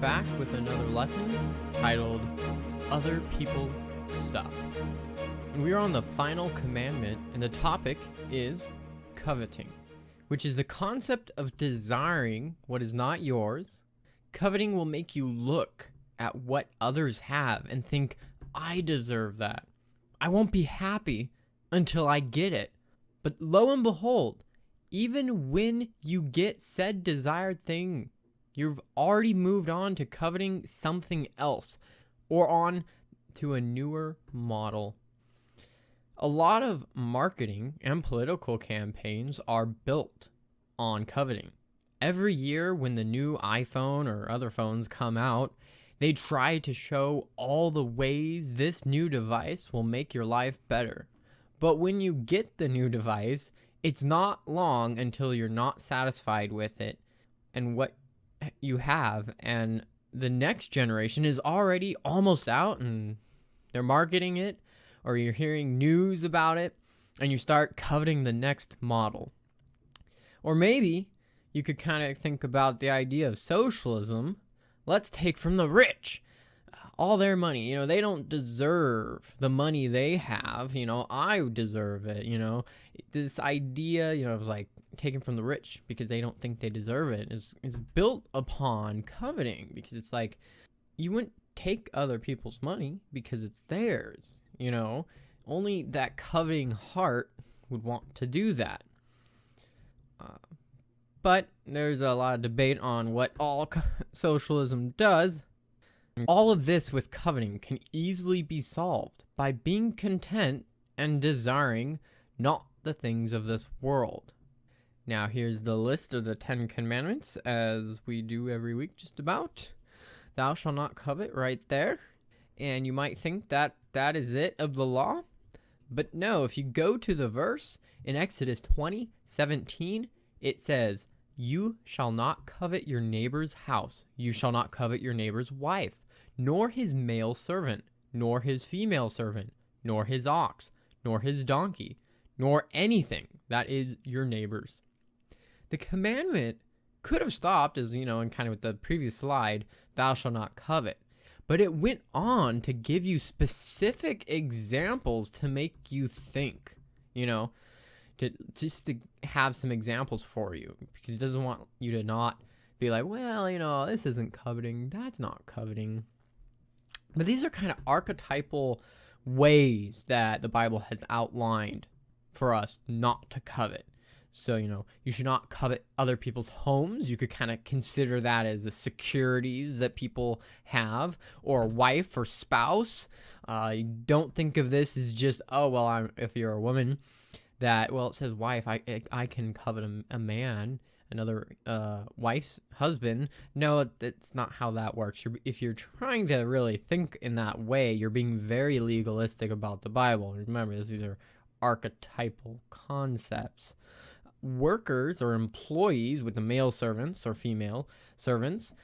back with another lesson titled Other People's Stuff. And we are on the final commandment, and the topic is coveting, which is the concept of desiring what is not yours. Coveting will make you look at what others have and think, I deserve that. I won't be happy until I get it. But lo and behold, even when you get said desired thing, you've already moved on to coveting something else or on to a newer model. A lot of marketing and political campaigns are built on coveting. Every year when the new iPhone or other phones come out, they try to show all the ways this new device will make your life better. But when you get the new device, it's not long until you're not satisfied with it and what you have, and the next generation is already almost out and they're marketing it, or you're hearing news about it and you start coveting the next model. Or maybe you could kind of think about the idea of socialism. Let's take from the rich all their money. They don't deserve the money they have. I deserve it. This idea, of like taken from the rich because they don't think they deserve it is built upon coveting, because it's like you wouldn't take other people's money because it's theirs. Only that coveting heart would want to do that. But there's a lot of debate on what all socialism does. All of this with coveting can easily be solved by being content and desiring not the things of this world. Now here's the list of the 10 commandments, as we do every week just about. Thou shalt not covet, right there. And you might think that that is it of the law. But no, if you go to the verse in Exodus 20:17, it says, you shall not covet your neighbor's house. You shall not covet your neighbor's wife, nor his male servant, nor his female servant, nor his ox, nor his donkey, nor anything that is your neighbor's. The commandment could have stopped, as and kind of with the previous slide, thou shalt not covet. But it went on to give you specific examples to make you think, to have some examples for you, because it doesn't want you to not be like, well, this isn't coveting, that's not coveting. But these are kind of archetypal ways that the Bible has outlined for us not to covet. So, you should not covet other people's homes. You could kind of consider that as the securities that people have, or wife or spouse. You don't think of this as just, if you're a woman, that, it says wife, I can covet a man, another wife's husband. No, that's not how that works. If you're trying to really think in that way, you're being very legalistic about the Bible. Remember, these are archetypal concepts. Workers or employees with the male servants or female servants,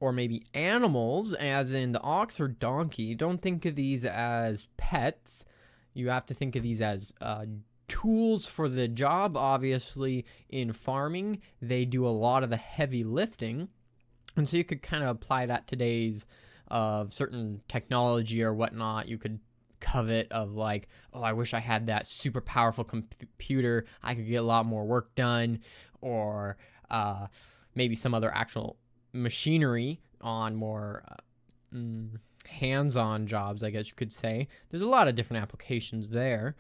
or maybe animals, as in the ox or donkey, don't think of these as pets. You have to think of these as tools for the job. Obviously, in farming, they do a lot of the heavy lifting. And so you could kind of apply that today's certain technology or whatnot. You could covet of like, I wish I had that super powerful computer. I could get a lot more work done. Or maybe some other actual machinery on more hands-on jobs, I guess you could say. There's a lot of different applications there.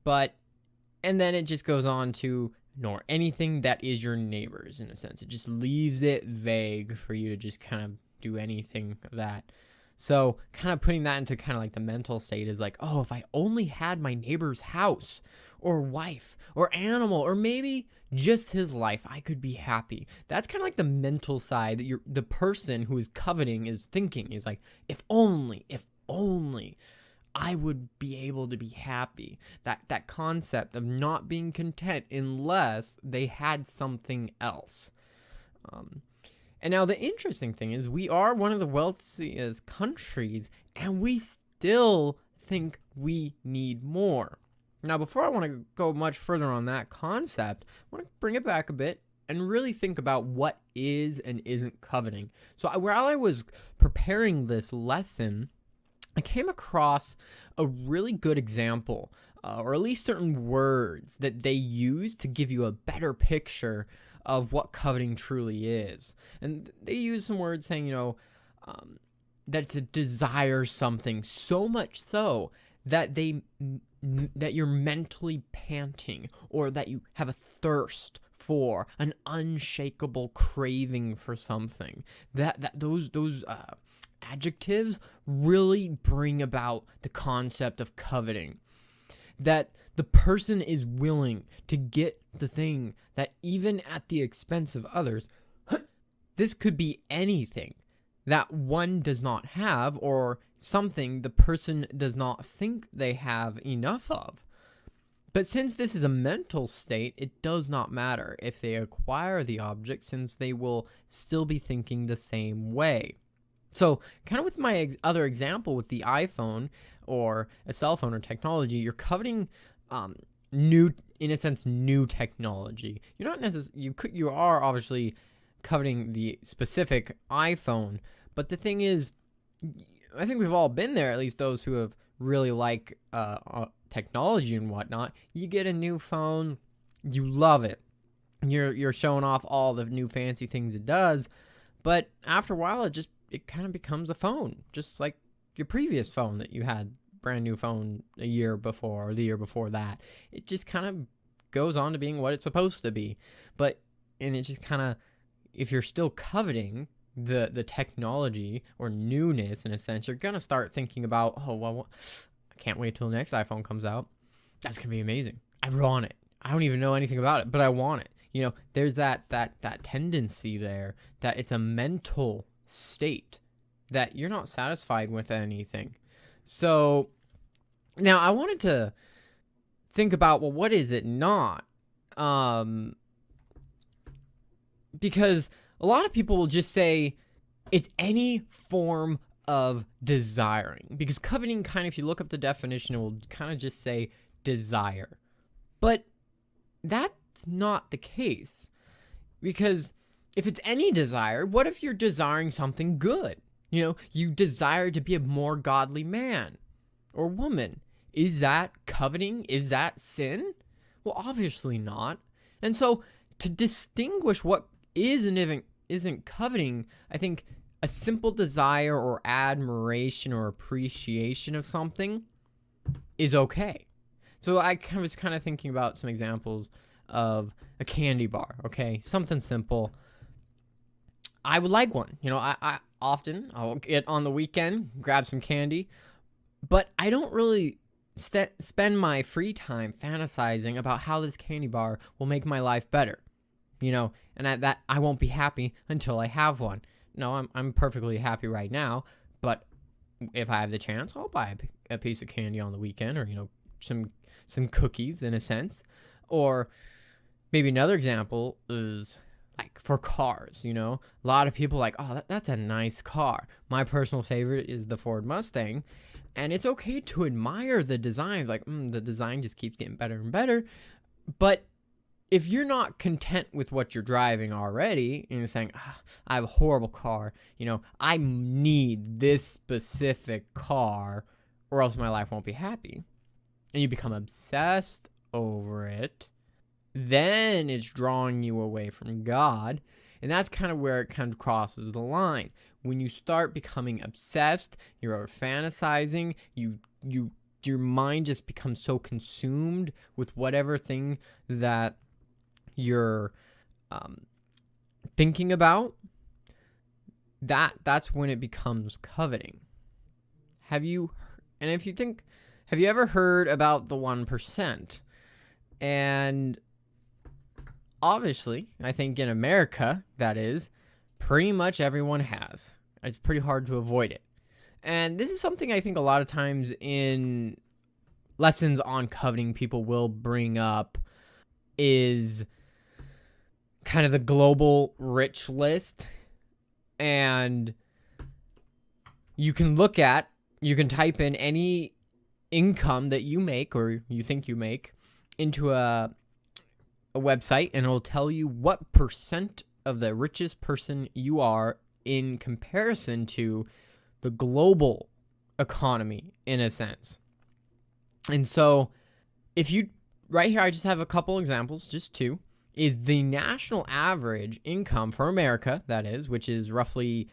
And then it just goes on to, nor anything that is your neighbor's, in a sense. It just leaves it vague for you to just kind of do anything of that. So kind of putting that into kind of like the mental state is like, if I only had my neighbor's house or wife or animal, or maybe just his life, I could be happy. That's kind of like the mental side that the person who is coveting is thinking, is like, if only I would be able to be happy. That concept of not being content unless they had something else. And now the interesting thing is, we are one of the wealthiest countries, and we still think we need more. Now, before I want to go much further on that concept, I want to bring it back a bit and really think about what is and isn't coveting. So while I was preparing this lesson, I came across a really good example, or at least certain words that they use to give you a better picture of what coveting truly is. And they use some words saying, that to desire something so much so that that you're mentally panting, or that you have a thirst for, an unshakable craving for something. Those adjectives really bring about the concept of coveting. That the person is willing to get the thing that, even at the expense of others, this could be anything that one does not have, or something the person does not think they have enough of. But since this is a mental state, it does not matter if they acquire the object, since they will still be thinking the same way. So, kind of with my other example with the iPhone or a cell phone or technology, you're coveting new technology. You're not necessarily, you are obviously coveting the specific iPhone, but the thing is, I think we've all been there, at least those who have really like technology and whatnot. You get a new phone, you love it. You're showing off all the new fancy things it does, but after a while it kind of becomes a phone, just like your previous phone that you had, brand new phone a year before or the year before that. It just kind of goes on to being what it's supposed to be. And it just kind of, if you're still coveting the technology or newness in a sense, you're going to start thinking about, oh, well, I can't wait till the next iPhone comes out. That's going to be amazing. I want it. I don't even know anything about it, but I want it. There's that tendency there, that it's a mental state that you're not satisfied with anything. So now I wanted to think about, well, what is it not? Because a lot of people will just say it's any form of desiring, because coveting, kind of, if you look up the definition, it will kind of just say desire. But that's not the case, because if it's any desire, what if you're desiring something good? You desire to be a more godly man or woman. Is that coveting? Is that sin? Well, obviously not. And so, to distinguish what is and isn't coveting, I think a simple desire or admiration or appreciation of something is okay. So I was kind of thinking about some examples of a candy bar, okay? Something simple. I would like one. I'll get on the weekend, grab some candy, but I don't really spend my free time fantasizing about how this candy bar will make my life better. And that I won't be happy until I have one. No, I'm perfectly happy right now, but if I have the chance, I'll buy a piece of candy on the weekend, or some cookies in a sense. Or maybe another example is like for cars. A lot of people like, oh, that's a nice car. My personal favorite is the Ford Mustang, and it's okay to admire the design. Like, the design just keeps getting better and better. But if you're not content with what you're driving already, and you're saying, I have a horrible car, I need this specific car, or else my life won't be happy, and you become obsessed over it, then it's drawing you away from God. And that's kind of where it kind of crosses the line. When you start becoming obsessed, you're fantasizing, your mind just becomes so consumed with whatever thing that you're thinking about, that's when it becomes coveting. Have you ever heard about the 1%? And obviously, I think in America, that is, pretty much everyone has. It's pretty hard to avoid it. And this is something I think a lot of times in lessons on coveting people will bring up, is kind of the global rich list. And you can type in any income that you make or you think you make into a a website and it'll tell you what percent of the richest person you are in comparison to the global economy, in a sense. And so if you, right here, I just have a couple examples, just two, is the national average income for America, that is, which is roughly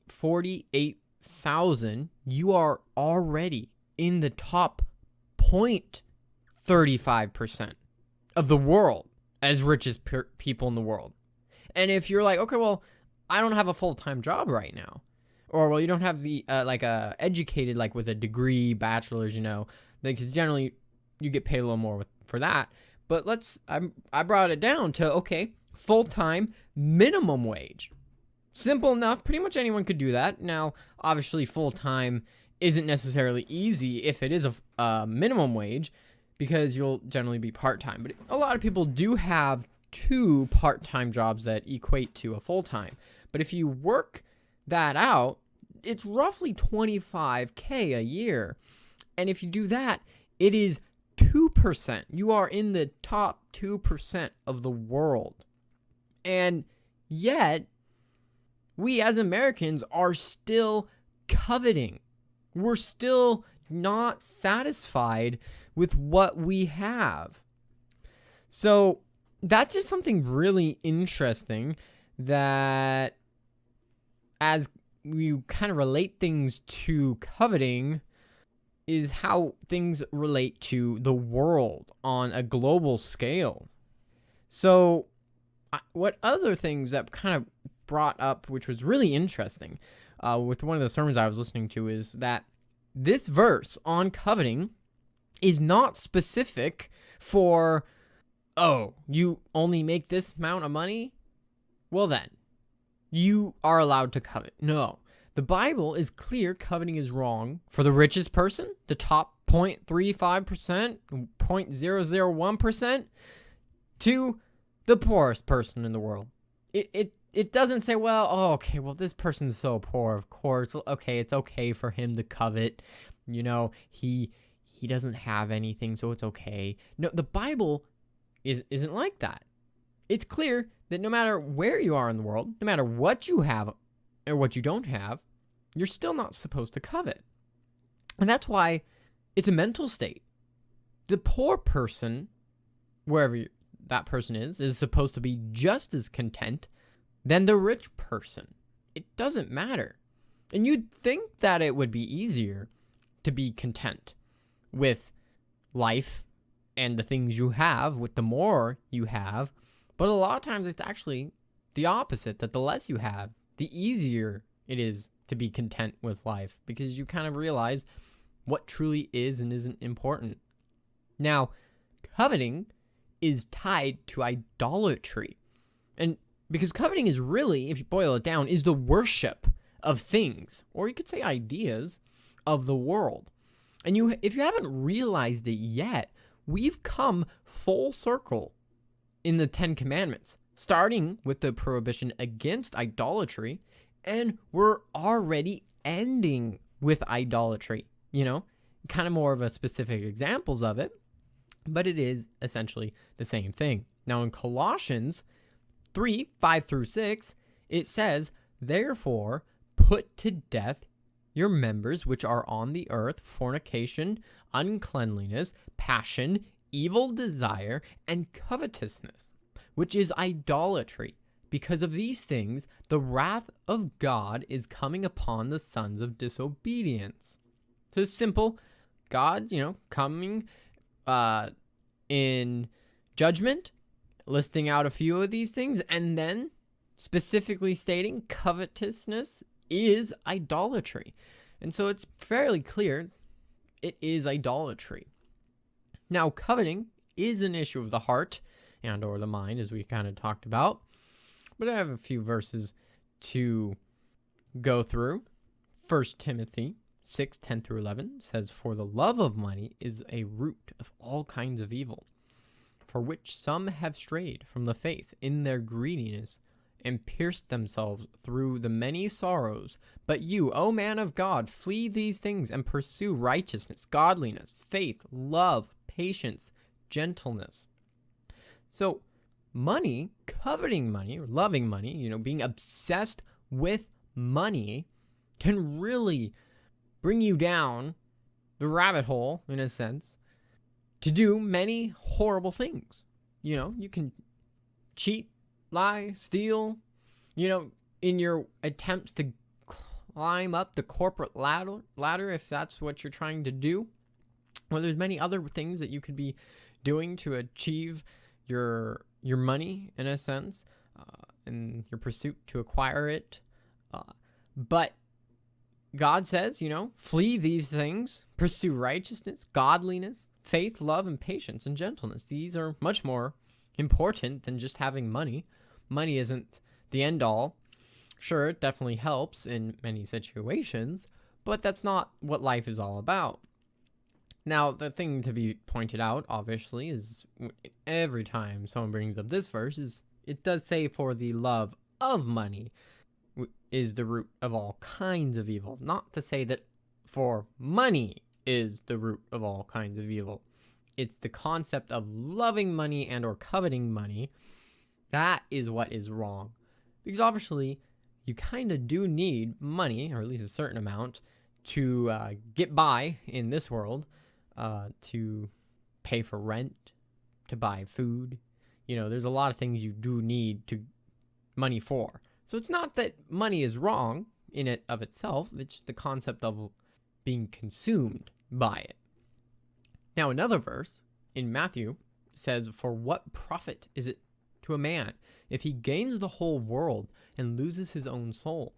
48,000, you are already in the top 0.35% of the world as richest people in the world. And if you're like, okay, well, I don't have a full-time job right now, or well, you don't have the educated, like with a degree, bachelor's, because generally you get paid a little more for that. But I brought it down to, okay, full-time minimum wage. Simple enough. Pretty much anyone could do that. Now, obviously, full-time isn't necessarily easy if it is a minimum wage, because you'll generally be part-time. But a lot of people do have 2 part-time jobs that equate to a full-time. But if you work that out, it's roughly $25K a year. And if you do that, it is 2%. You are in the top 2% of the world. And yet, we as Americans are still coveting. We're still not satisfied with what we have. So that's just something really interesting, that as we kind of relate things to coveting is how things relate to the world on a global scale. So what other things that kind of brought up, which was really interesting with one of the sermons I was listening to, is that this verse on coveting is not specific for, oh, you only make this amount of money? Well then, you are allowed to covet. No. The Bible is clear coveting is wrong for the richest person, the top 0.35%, 0.001%, to the poorest person in the world. It doesn't say, well, oh, okay, well, this person's so poor, of course. Okay, it's okay for him to covet. He doesn't have anything, so it's okay. No, the Bible isn't like that. It's clear that no matter where you are in the world, no matter what you have or what you don't have, you're still not supposed to covet. And that's why it's a mental state. The poor person, wherever that person is supposed to be just as content than the rich person. It doesn't matter. And you'd think that it would be easier to be content with life and the things you have, with the more you have. But a lot of times it's actually the opposite, that the less you have, the easier it is to be content with life, because you kind of realize what truly is and isn't important. Now, coveting is tied to idolatry. And because coveting is really, if you boil it down, is the worship of things, or you could say ideas of the world. And if you haven't realized it yet, we've come full circle in the 10 Commandments, starting with the prohibition against idolatry, and we're already ending with idolatry, kind of more of a specific examples of it, but it is essentially the same thing. Now in Colossians 3:5-6, it says, therefore, put to death your members which are on the earth, fornication, uncleanliness, passion, evil desire, and covetousness, which is idolatry. Because of these things, the wrath of God is coming upon the sons of disobedience. So it's simple. God, coming in judgment, listing out a few of these things, and then specifically stating covetousness is idolatry. And so it's fairly clear it is idolatry. Now, coveting is an issue of the heart and or the mind, as we kind of talked about. But I have a few verses to go through. 1 Timothy 6:10-11 says, for the love of money is a root of all kinds of evil, for which some have strayed from the faith in their greediness and pierced themselves through the many sorrows. But you, O man of God, flee these things and pursue righteousness, godliness, faith, love, patience, gentleness. So money, coveting money, or loving money, being obsessed with money can really bring you down the rabbit hole, in a sense, to do many horrible things. You can cheat, lie, steal, in your attempts to climb up the corporate ladder, if that's what you're trying to do. Well, there's many other things that you could be doing to achieve your money, in a sense, in your pursuit to acquire it. But God says, flee these things, pursue righteousness, godliness, faith, love, and patience, and gentleness. These are much more important than just having money. Money isn't the end all. Sure, it definitely helps in many situations, but that's not what life is all about. Now, the thing to be pointed out, obviously, is every time someone brings up this verse, is it does say, for the love of money is the root of all kinds of evil. Not to say that for money is the root of all kinds of evil. It's the concept of loving money and or coveting money. That is what is wrong. Because obviously, you kind of do need money, or at least a certain amount, to get by in this world, to pay for rent, to buy food. There's a lot of things you do need money for. So it's not that money is wrong in it of itself. It's just the concept of being consumed by it. Now, another verse in Matthew says, for what profit is it to a man if he gains the whole world and loses his own soul?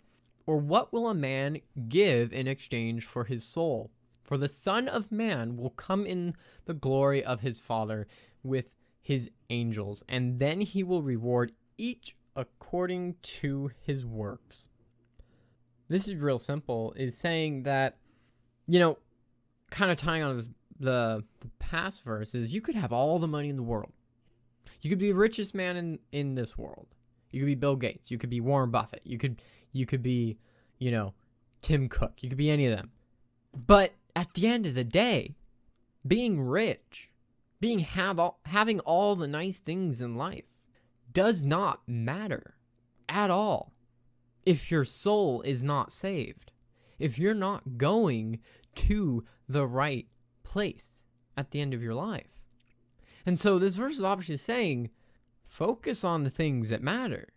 Or what will a man give in exchange for his soul? For the Son of Man will come in the glory of his Father with his angels, and then he will reward each according to his works. This is real simple, is saying that, kind of tying on the past verses, you could have all the money in the world. You could be the richest man in this world. You could be Bill Gates. You could be Warren Buffett. You could be, Tim Cook. You could be any of them. But at the end of the day, being rich, having all the nice things in life does not matter at all if your soul is not saved, if you're not going to the right place at the end of your life. And so this verse is obviously saying, focus on the things that matter.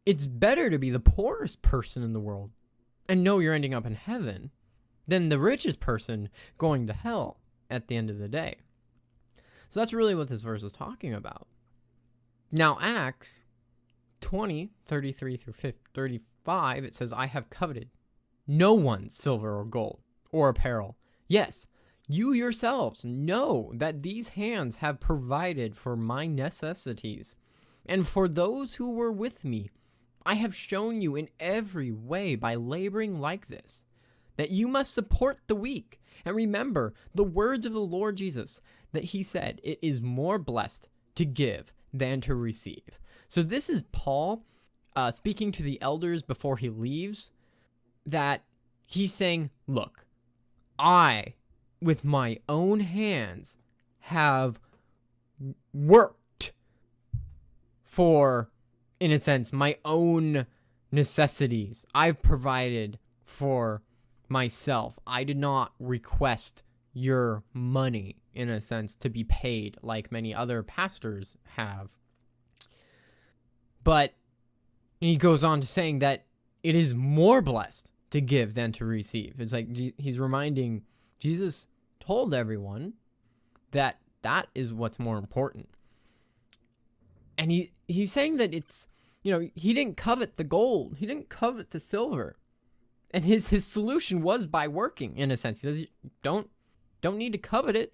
It's better to be the poorest person in the world and know you're ending up in heaven than the richest person going to hell at the end of the day. So that's really what this verse is talking about. Now, Acts 20:33 through 35, it says, I have coveted no one's silver or gold or apparel. Yes, you yourselves know that these hands have provided for my necessities. And for those who were with me, I have shown you in every way by laboring like this, that you must support the weak. And remember the words of the Lord Jesus, that he said, it is more blessed to give than to receive. So this is Paul speaking to the elders before he leaves, that he's saying, look, I, with my own hands, have worked for, in a sense, my own necessities. I've provided for myself. I did not request your money, in a sense, to be paid like many other pastors have. But he goes on to saying that it is more blessed to give than to receive. It's like he's reminding, Jesus told everyone that that is what's more important. And he's saying that it's, he didn't covet the gold. He didn't covet the silver. And his solution was by working, in a sense. He says, don't need to covet it.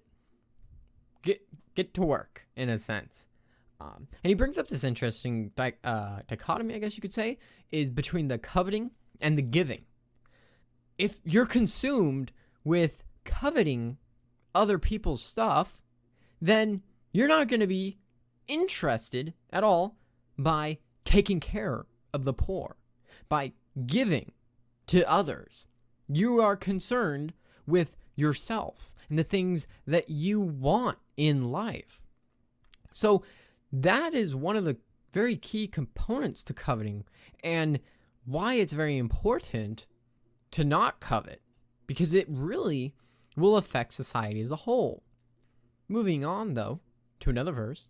Get to work, in a sense. And he brings up this interesting dichotomy, I guess you could say, is between the coveting and the giving. If you're consumed with coveting other people's stuff, then you're not going to be interested at all by taking care of the poor, by giving to others. You are concerned with yourself and the things that you want in life. So that is one of the very key components to coveting, and why it's very important to not covet, because it really will affect society as a whole. Moving on, though, to another verse.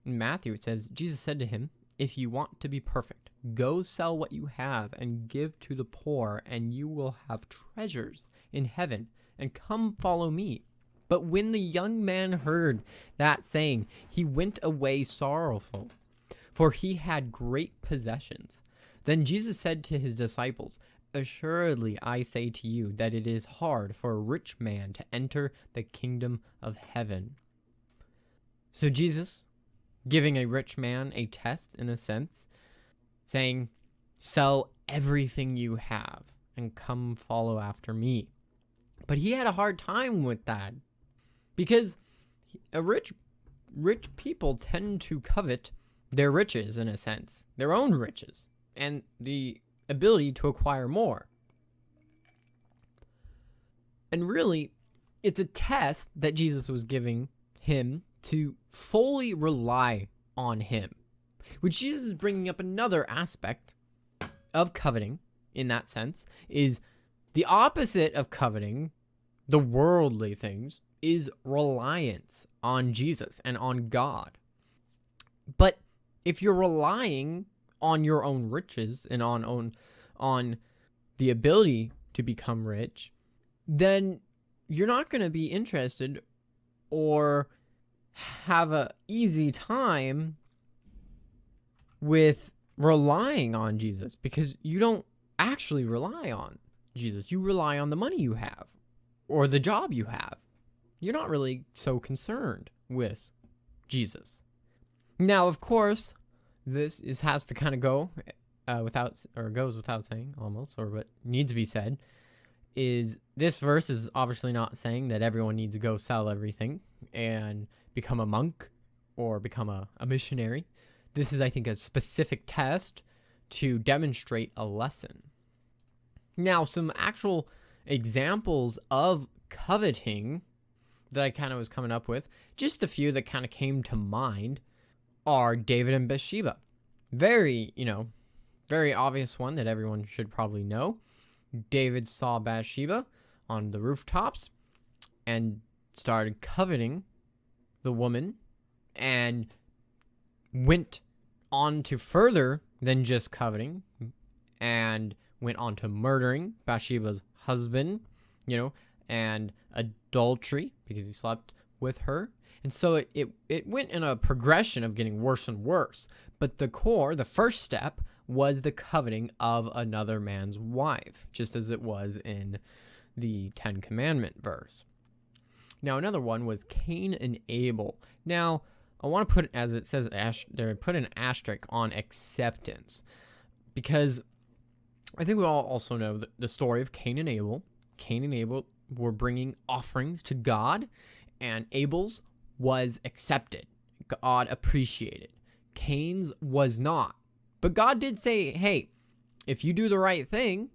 In Matthew, it says, Jesus said to him, "If you want to be perfect, go sell what you have and give to the poor, and you will have treasures in heaven, and come follow me." But when the young man heard that saying, he went away sorrowful, for he had great possessions. Then Jesus said to his disciples, "Assuredly I say to you that it is hard for a rich man to enter the kingdom of heaven." So Jesus, giving a rich man a test in a sense, saying, sell everything you have and come follow after me. But he had a hard time with that, because rich people tend to covet their riches in a sense, their own riches, and the ability to acquire more. And really, it's a test that Jesus was giving him to fully rely on him, which Jesus is bringing up another aspect of coveting in that sense, is the opposite of coveting, the worldly things, is reliance on Jesus and on God. But if you're relying on your own riches and on the ability to become rich, then you're not going to be interested or have a easy time with relying on Jesus, because you don't actually rely on Jesus. You rely on the money you have or the job you have. You're not really so concerned with Jesus. Now, of course, this has to kind of go goes without saying almost, or what needs to be said is this verse is obviously not saying that everyone needs to go sell everything and become a monk or become a missionary. This is, I think, a specific test to demonstrate a lesson. Now, some actual examples of coveting that I kind of was coming up with, just a few that kind of came to mind, are David and Bathsheba. Very obvious one that everyone should probably know. David saw Bathsheba on the rooftops and started coveting the woman, and went on to further than just coveting, and went on to murdering Bathsheba's husband, and adultery because he slept with her. And so it went in a progression of getting worse and worse. But the first step was the coveting of another man's wife, just as it was in the 10 Commandment verse. Now, another one was Cain and Abel. Now, I want to put, as it says, put an asterisk on acceptance, because I think we all also know the story of Cain and Abel. Cain and Abel were bringing offerings to God, and Abel's was accepted. God appreciated. Cain's was not. But God did say, hey, if you do the right thing,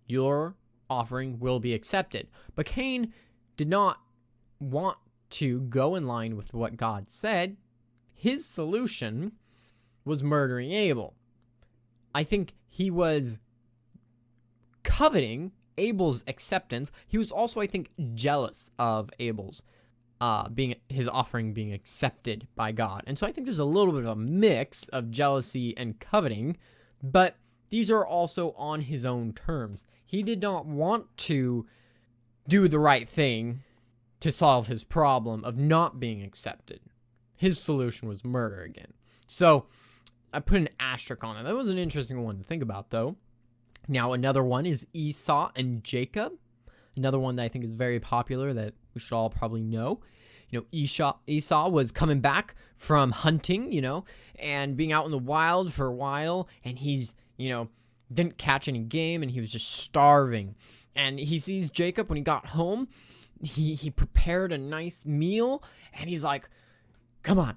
your offering will be accepted. But Cain did not want to go in line with what God said. His solution was murdering Abel. I think he was coveting Abel's acceptance. He was also, I think, jealous of Abel's his offering being accepted by God. And so I think there's a little bit of a mix of jealousy and coveting, but these are also on his own terms. He did not want to do the right thing to solve his problem of not being accepted. His solution was murder again. So I put an asterisk on it. That was an interesting one to think about, though. Now, another one is Esau and Jacob. Another one that I think is very popular that we should all probably know. Esau was coming back from hunting, and being out in the wild for a while, and he's, didn't catch any game, and he was just starving. And he sees Jacob when he got home. He prepared a nice meal, and he's like, come on,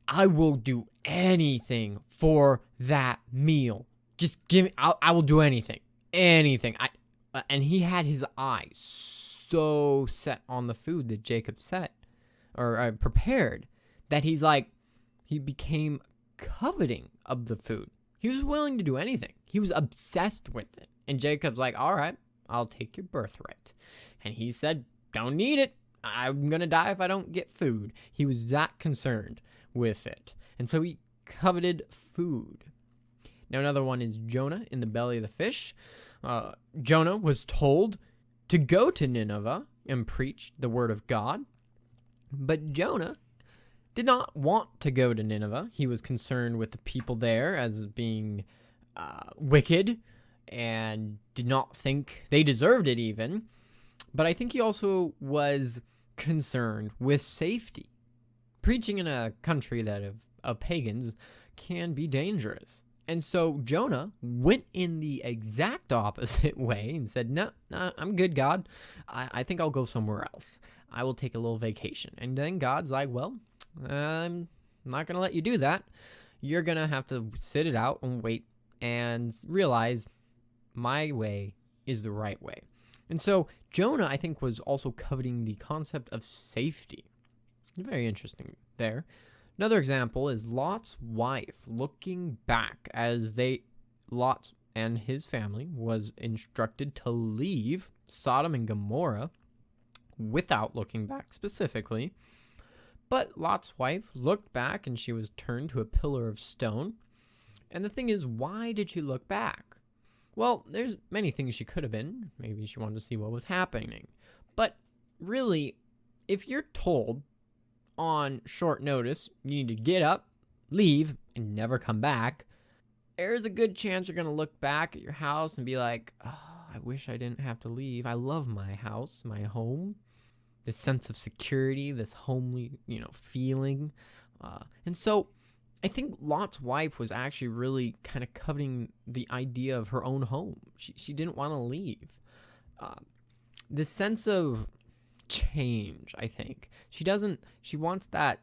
I will do anything for that meal. Just give me, I will do anything. And he had his eyes so set on the food that Jacob prepared, that he's like, he became coveting of the food. He was willing to do anything. He was obsessed with it. And Jacob's like, all right, I'll take your birthright. And he said, don't need it. I'm going to die if I don't get food. He was that concerned with it. And so he coveted food. Now, another one is Jonah in the belly of the fish. Jonah was told to go to Nineveh and preach the word of God. But Jonah did not want to go to Nineveh. He was concerned with the people there as being wicked and did not think they deserved it even. But I think he also was concerned with safety. Preaching in a country that of pagans can be dangerous. And so Jonah went in the exact opposite way and said, no, I'm good, God. I think I'll go somewhere else. I will take a little vacation. And then God's like, well, I'm not going to let you do that. You're going to have to sit it out and wait and realize my way is the right way. And so Jonah, I think, was also coveting the concept of safety. Very interesting there. Another example is Lot's wife looking back as Lot and his family was instructed to leave Sodom and Gomorrah without looking back specifically. But Lot's wife looked back and she was turned to a pillar of stone. And the thing is, why did she look back? Well, there's many things she could have been. Maybe she wanted to see what was happening. But really, if you're told on short notice you need to get up, leave, and never come back, there's a good chance you're going to look back at your house and be like, oh, I wish I didn't have to leave. I love my house, my home, this sense of security, this homely, feeling. And so I think Lot's wife was actually really kind of coveting the idea of her own home. She didn't want to leave. This sense of change, I think. She wants that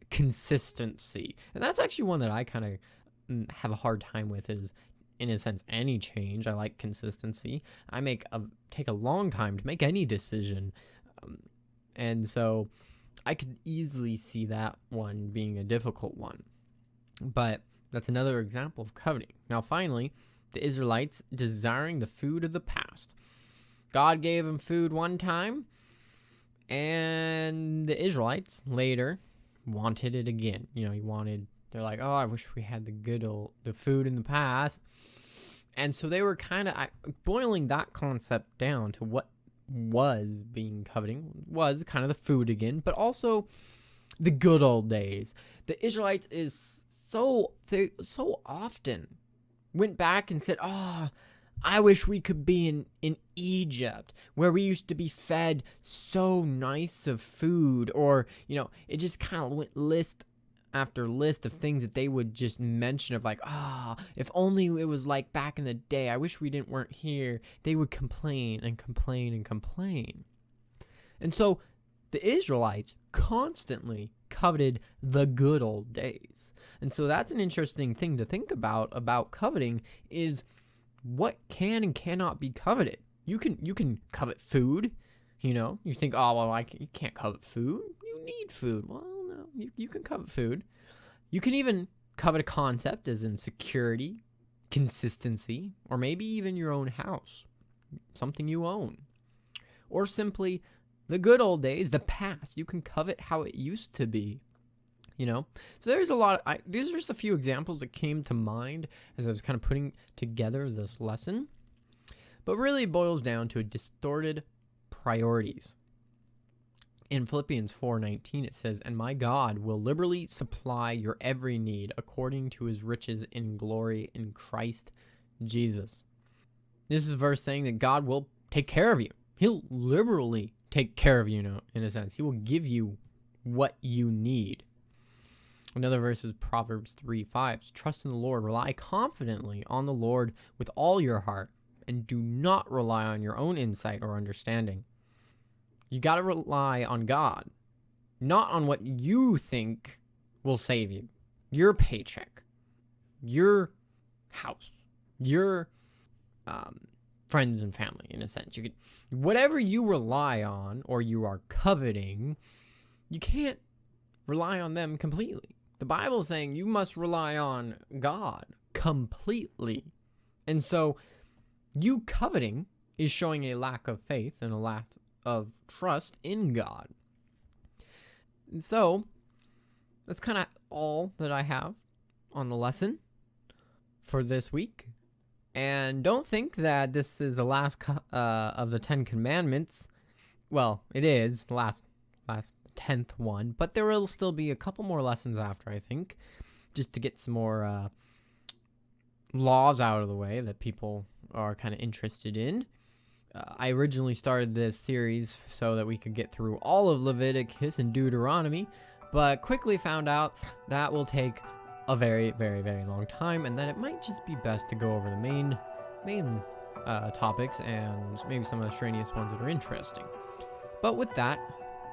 consistency. And that's actually one that I kind of have a hard time with, is, in a sense, any change. I like consistency. Take a long time to make any decision. And so I could easily see that one being a difficult one. But that's another example of coveting. Now, finally, the Israelites desiring the food of the past. God gave them food one time, and the Israelites later wanted it again. They're like, oh, I wish we had the food in the past. And so they were kind of boiling that concept down to what was being coveting was kind of the food again, but also the good old days. The Israelites they so often went back and said, oh, I wish we could be in Egypt, where we used to be fed so nice of food. Or, it just kind of went list after list of things that they would just mention of like, if only it was like back in the day. I wish we weren't here. They would complain and complain and complain. And so the Israelites constantly coveted the good old days. And so that's an interesting thing to think about coveting, is what can and cannot be coveted. You can covet food. You think, oh, well, you can't covet food. You need food. Well, no, you can covet food. You can even covet a concept, as in security, consistency, or maybe even your own house, something you own. Or simply the good old days, the past. You can covet how it used to be. So there's a lot. These are just a few examples that came to mind as I was kind of putting together this lesson. But really it boils down to distorted priorities. In Philippians 4:19 it says, and my God will liberally supply your every need according to his riches in glory in Christ Jesus. This is a verse saying that God will take care of you. He'll liberally take care of you, in a sense. He will give you what you need. Another verse is Proverbs 3:5. Trust in the Lord, rely confidently on the Lord with all your heart, and do not rely on your own insight or understanding. You got to rely on God, not on what you think will save you. Your paycheck, your house, your friends and family, in a sense. Whatever you rely on or you are coveting, you can't rely on them completely. The Bible is saying you must rely on God completely. And so you coveting is showing a lack of faith and a lack of trust in God. And so that's kind of all that I have on the lesson for this week. And don't think that this is the last of the 10 Commandments. Well, it is the last 10th one, but there will still be a couple more lessons after, I think, just to get some more laws out of the way that people are kind of interested in. I originally started this series so that we could get through all of Leviticus and Deuteronomy, but quickly found out that will take a very, very, very long time, and that it might just be best to go over the main topics and maybe some of the extraneous ones that are interesting. But with that,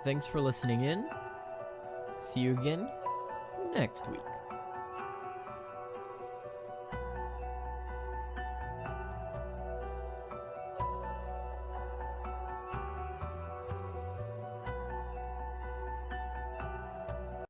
thanks for listening in. See you again next week.